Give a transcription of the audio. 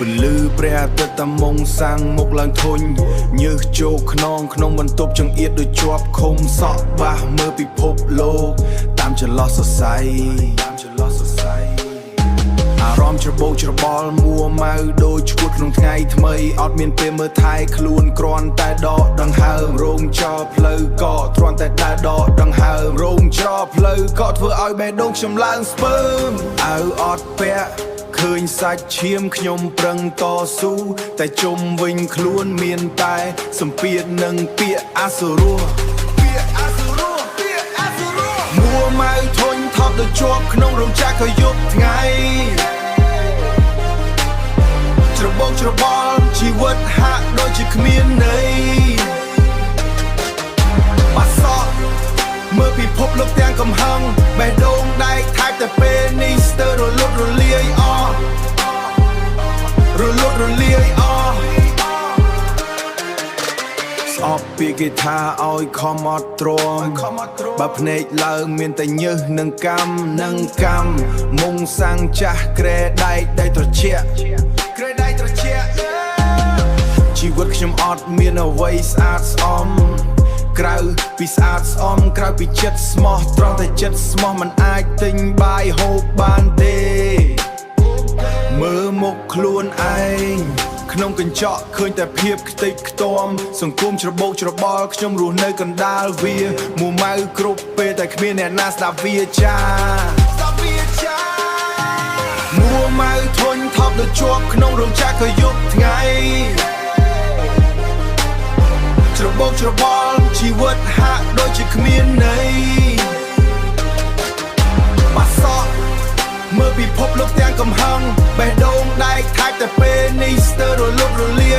ពលឺព្រះអាទិត្យតាមមុងសាំងមុខឡើងធុញញើសចូលក្នុងបន្ទប់ចង្អៀតដូចជាប់ឃុំសក់បាសមើលពិភពលោកតាមចន្លោះសរសៃអារម្មណ៍ច្របូកច្របល់មួម៉ៅដូចឈួតក្នុងថ្ងៃថ្មីអត់មានពេលមើលថែខ្លួនគ្រាន់តែដកដង្ហើមរោងចោលផ្លូវក៏គ្រាន់តែដើរដកដង្ហើមរោងចោលផ្លូវក៏ធ្វើឲ្យបេះដូងខ្ញុំឡើងស្ពើមអើអត់ពាក់ឃើញសាច់ឈាមខ្ញុំប្រឹងតស៊ូតែជុំវិញខ្លួនមានតែសម្ពាធនិងពាក្យអសុរោះមួម៉ៅធុញថប់ទៅជាប់ក្នុងរោងចក្រក៏យប់ថ្ងៃច្របូកច្របល់ជីវិតហាក់ដូចជាគ្មានន័យបាត់សក់មើលពិភពលោកទាំងកំហឹងបេះដូងដែកថែបតែពេលនេះស្ទើររលត់រលាយអស់ស្អប់ពីគេថាឲ្យខំអត់ទ្រាំបើភ្នែកឡើងមានតែញើសនិងកម្មមុងសាំងចាស់ក្រែដែកដៃត្រជាក់ជីវិតខ្ញុំអត់មានអ្វីស្អាតស្អំក្រៅពីស្អាតស្អំក្រៅពីចិត្តស្មោះត្រង់តែចិត្តស្មោះมันអាចទិញបាយហូបបានទេមើលមុខខ្លួនឯងក្នុងកញ្ចក់ឃើញតែភាពខ្ទេចខ្ទាំសង្គមច្របូកច្របល់ខ្ញុំរស់នៅកណ្ដាលវាមួម៉ៅគ្រប់ពេលតែគ្មានអ្នកណាស្ដាប់វាចាមួម៉ៅធុញថប់ដូចជាប់ក្នុងរោងចក្រក៏យប់ថ្ងៃច្របូកច្របល់ជីវិតហាក់ដូចជាគ្មានន័យបាត់សក់មើលពិភពលោកទាំងកំហឹងបេះដូងដែកថែបតែពេលនេះស្ទើររលត់រលាយ